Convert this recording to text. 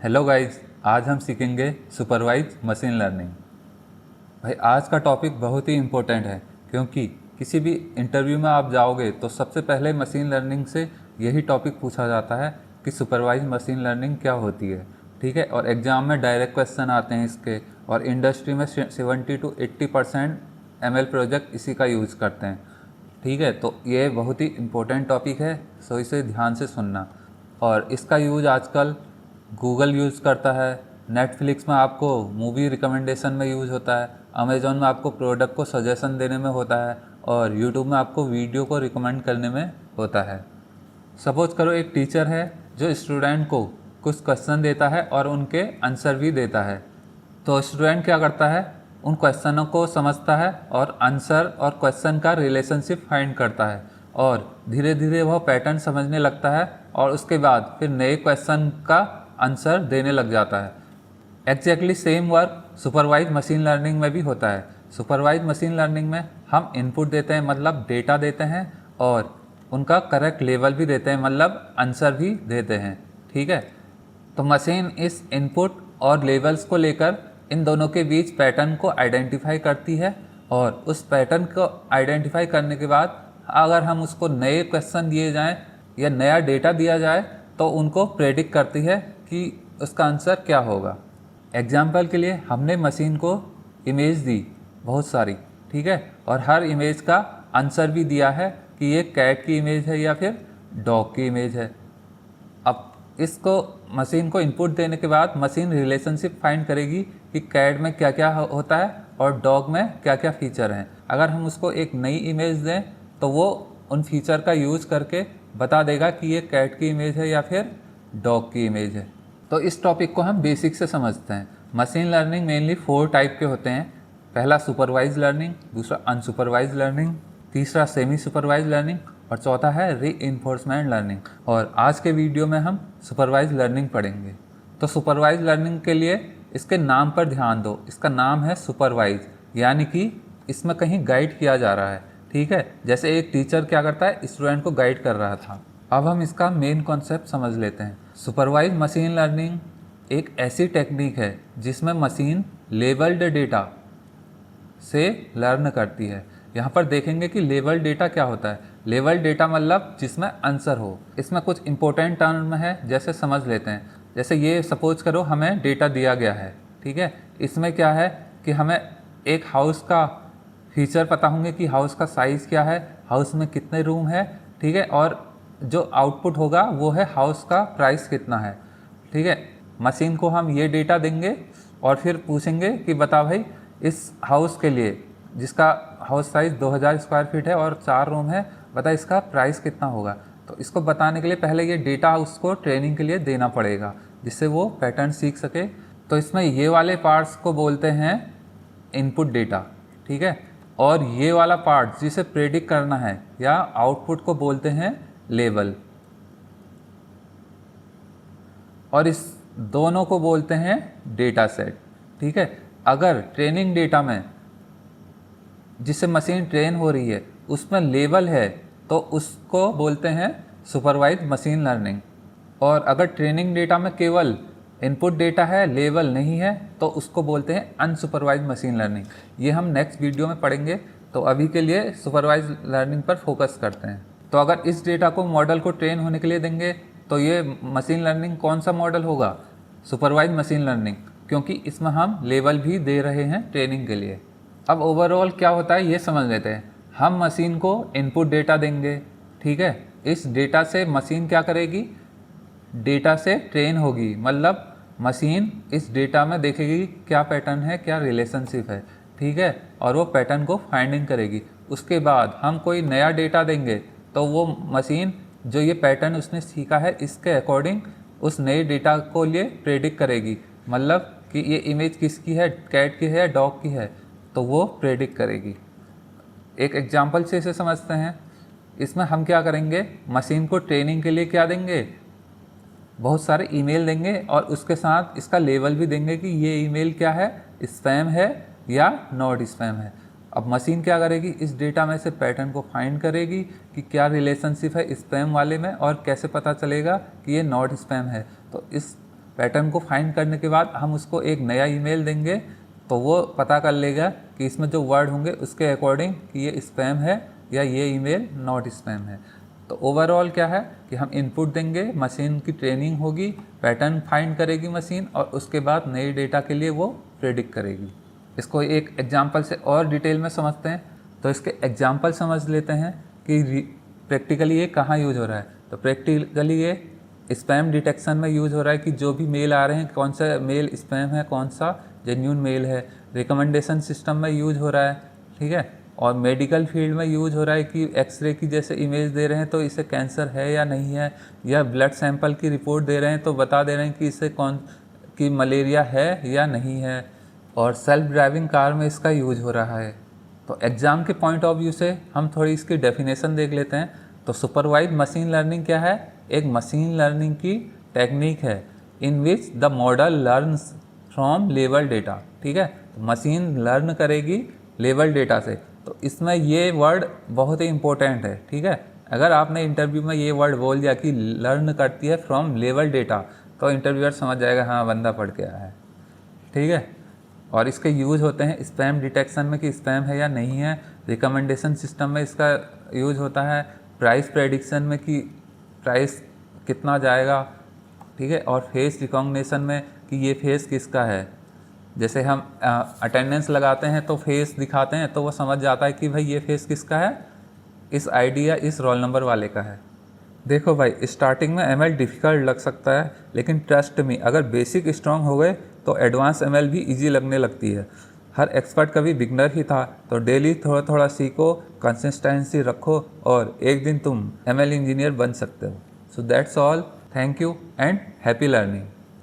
Hello guys, आज हम सीखेंगे सुपरवाइज मशीन लर्निंग। भाई आज का टॉपिक बहुत ही इम्पोर्टेंट है क्योंकि किसी भी इंटरव्यू में आप जाओगे तो सबसे पहले मशीन लर्निंग से यही टॉपिक पूछा जाता है कि सुपरवाइज मशीन लर्निंग क्या होती है। ठीक है, और एग्ज़ाम में डायरेक्ट क्वेश्चन आते हैं इसके, और इंडस्ट्री में 70 to 80% ML प्रोजेक्ट इसी का यूज़ करते हैं। ठीक है, तो ये बहुत ही इम्पोर्टेंट टॉपिक है, सो इसे ध्यान से सुनना। और इसका यूज़ आजकल गूगल यूज़ करता है, नेटफ्लिक्स में आपको मूवी रिकमेंडेशन में यूज़ होता है, अमेज़ॉन में आपको प्रोडक्ट को सजेशन देने में होता है, और यूट्यूब में आपको वीडियो को रिकमेंड करने में होता है। सपोज करो एक टीचर है जो स्टूडेंट को कुछ क्वेश्चन देता है और उनके आंसर भी देता है। तो स्टूडेंट क्या करता है, उन क्वेश्चनों को समझता है और आंसर और क्वेश्चन का रिलेशनशिप फाइंड करता है, और धीरे धीरे वह पैटर्न समझने लगता है, और उसके बाद फिर नए क्वेश्चन का आंसर देने लग जाता है। Exactly same work supervise machine learning में भी होता है। सुपरवाइज मशीन लर्निंग में हम इनपुट देते हैं, मतलब डेटा देते हैं, और उनका करेक्ट लेवल भी देते हैं, मतलब आंसर भी देते हैं। ठीक है, तो मशीन इस इनपुट और लेवल्स को लेकर इन दोनों के बीच पैटर्न को आइडेंटिफाई करती है, और उस पैटर्न को आइडेंटिफाई करने के बाद अगर हम उसको नए क्वेश्चन दिए जाएं या नया डेटा दिया जाए तो उनको प्रेडिक्ट करती है कि उसका आंसर क्या होगा। एग्जाम्पल के लिए हमने मशीन को इमेज दी बहुत सारी, ठीक है, और हर इमेज का आंसर भी दिया है कि ये कैट की इमेज है या फिर डॉग की इमेज है। अब इसको मशीन को इनपुट देने के बाद मशीन रिलेशनशिप फाइंड करेगी कि कैट में क्या क्या होता है और डॉग में क्या क्या फीचर हैं। अगर हम उसको एक नई इमेज दें तो वो उन फीचर का यूज़ करके बता देगा कि ये कैट की इमेज है या फिर डॉग की इमेज है। तो इस टॉपिक को हम बेसिक से समझते हैं। मशीन लर्निंग मेनली 4 टाइप के होते हैं। पहला सुपरवाइज लर्निंग, दूसरा अनसुपरवाइज लर्निंग, तीसरा सेमी सुपरवाइज लर्निंग, और चौथा है रीइंफोर्समेंट लर्निंग। और आज के वीडियो में हम सुपरवाइज लर्निंग पढ़ेंगे। तो सुपरवाइज लर्निंग के लिए इसके नाम पर ध्यान दो। इसका नाम है सुपरवाइज, यानी कि इसमें कहीं गाइड किया जा रहा है। ठीक है, जैसे एक टीचर क्या करता है, स्टूडेंट को गाइड कर रहा था। अब हम इसका मेन कॉन्सेप्ट समझ लेते हैं। सुपरवाइज मशीन लर्निंग एक ऐसी टेक्निक है जिसमें मशीन लेबल्ड डेटा से लर्न करती है। यहाँ पर देखेंगे कि लेबल डेटा क्या होता है। लेबल डेटा मतलब जिसमें आंसर हो। इसमें कुछ इंपॉर्टेंट टर्म है, जैसे समझ लेते हैं। जैसे ये सपोज करो हमें डेटा दिया गया है, ठीक है। इसमें क्या है कि हमें एक हाउस का फीचर पता होंगे कि हाउस का साइज़ क्या है, हाउस में कितने रूम है, ठीक है, और जो आउटपुट होगा वो है हाउस का प्राइस कितना है। ठीक है, मशीन को हम ये डेटा देंगे और फिर पूछेंगे कि बता भाई इस हाउस के लिए जिसका हाउस साइज़ 2000 स्क्वायर फीट है और 4 रूम है, बता इसका प्राइस कितना होगा। तो इसको बताने के लिए पहले ये डेटा उसको ट्रेनिंग के लिए देना पड़ेगा, जिससे वो पैटर्न सीख सके। तो इसमें ये वाले पार्ट्स को बोलते हैं इनपुट डेटा, ठीक है, और ये वाला पार्ट जिसे प्रेडिक्ट करना है या आउटपुट को बोलते हैं लेबल, और इस दोनों को बोलते हैं डेटा सेट। ठीक है, अगर ट्रेनिंग डेटा में जिससे मशीन ट्रेन हो रही है उसमें लेबल है तो उसको बोलते हैं सुपरवाइज मशीन लर्निंग, और अगर ट्रेनिंग डेटा में केवल इनपुट डेटा है, लेबल नहीं है, तो उसको बोलते हैं अनसुपरवाइज मशीन लर्निंग। ये हम नेक्स्ट वीडियो में पढ़ेंगे। तो अभी के लिए सुपरवाइज लर्निंग पर फोकस करते हैं। तो अगर इस डेटा को मॉडल को ट्रेन होने के लिए देंगे तो ये मशीन लर्निंग कौन सा मॉडल होगा, सुपरवाइज मशीन लर्निंग, क्योंकि इसमें हम लेबल भी दे रहे हैं ट्रेनिंग के लिए। अब ओवरऑल क्या होता है ये समझ लेते हैं। हम मशीन को इनपुट डेटा देंगे, ठीक है, इस डेटा से मशीन क्या करेगी, डेटा से ट्रेन होगी, मतलब मशीन इस डेटा में देखेगी क्या पैटर्न है, क्या रिलेशनशिप है, ठीक है, और वो पैटर्न को फाइंडिंग करेगी। उसके बाद हम कोई नया डेटा देंगे तो वो मशीन जो ये पैटर्न उसने सीखा है इसके अकॉर्डिंग उस नए डेटा को लिए प्रेडिक्ट करेगी, मतलब कि ये इमेज किसकी है, कैट की है या डॉग की है, तो वो प्रेडिक्ट करेगी। एक एग्जांपल से इसे समझते हैं। इसमें हम क्या करेंगे, मशीन को ट्रेनिंग के लिए क्या देंगे, बहुत सारे ईमेल देंगे और उसके साथ इसका लेबल भी देंगे कि ये ईमेल क्या है, स्पैम है या नॉट स्पैम है। अब मशीन क्या करेगी, इस डेटा में से पैटर्न को फाइंड करेगी कि क्या रिलेशनशिप है स्पैम वाले में और कैसे पता चलेगा कि ये नॉट स्पैम है। तो इस पैटर्न को फाइंड करने के बाद हम उसको एक नया ईमेल देंगे तो वो पता कर लेगा कि इसमें जो वर्ड होंगे उसके अकॉर्डिंग कि ये स्पैम है या ये ईमेल नॉट स्पैम है। तो ओवरऑल क्या है कि हम इनपुट देंगे, मशीन की ट्रेनिंग होगी, पैटर्न फाइंड करेगी मशीन और उसके बाद नए डेटा के लिए वो प्रेडिक्ट करेगी। इसको एक एग्जांपल से और डिटेल में समझते हैं। तो इसके एग्जांपल समझ लेते हैं कि प्रैक्टिकली ये कहाँ यूज हो रहा है। तो प्रैक्टिकली ये स्पैम डिटेक्शन में यूज हो रहा है कि जो भी मेल आ रहे हैं कौन सा मेल स्पैम है, कौन सा जेन्यून मेल है। रिकमेंडेशन सिस्टम में यूज हो रहा है, ठीक है। और मेडिकल फील्ड में यूज हो रहा है कि एक्सरे की जैसे इमेज दे रहे हैं तो इसे कैंसर है या नहीं है, या ब्लड सैंपल की रिपोर्ट दे रहे हैं तो बता दे रहे हैं कि इसे कौन कि मलेरिया है या नहीं है। और सेल्फ ड्राइविंग कार में इसका यूज हो रहा है। तो एग्ज़ाम के पॉइंट ऑफ व्यू से हम थोड़ी इसकी डेफिनेशन देख लेते हैं। तो सुपरवाइज्ड मशीन लर्निंग क्या है? एक मशीन लर्निंग की टेक्निक है in which the model learns from label data, ठीक है। तो मशीन लर्न करेगी लेबल डेटा से। तो इसमें ये वर्ड बहुत ही इंपॉर्टेंट है, ठीक है। अगर आपने इंटरव्यू में ये वर्ड बोल दिया कि लर्न करती है फ्रॉम लेबल डेटा तो इंटरव्यूअर समझ जाएगा हाँ बंदा पढ़ के आया है, ठीक है। और इसके यूज होते हैं स्पैम डिटेक्शन में कि स्पैम है या नहीं है, रिकमेंडेशन सिस्टम में इसका यूज होता है, प्राइस प्रेडिक्शन में कि प्राइस कितना जाएगा, ठीक है। और फेस रिकॉग्निशन में कि ये फेस किसका है। जैसे हम अटेंडेंस लगाते हैं तो फेस दिखाते हैं तो वो समझ जाता है कि भाई ये फेस किसका है, इस आईडी या इस रोल नंबर वाले का है। देखो भाई स्टार्टिंग में एमएल डिफ़िकल्ट लग सकता है, लेकिन ट्रस्ट मी अगर बेसिक स्ट्रांग हो गए तो एडवांस एमएल भी इजी लगने लगती है। हर एक्सपर्ट कभी बिगनर ही था, तो डेली थोड़ा थोड़ा सीखो, कंसिस्टेंसी रखो और एक दिन तुम एमएल इंजीनियर बन सकते हो। So that's all, thank you and happy learning.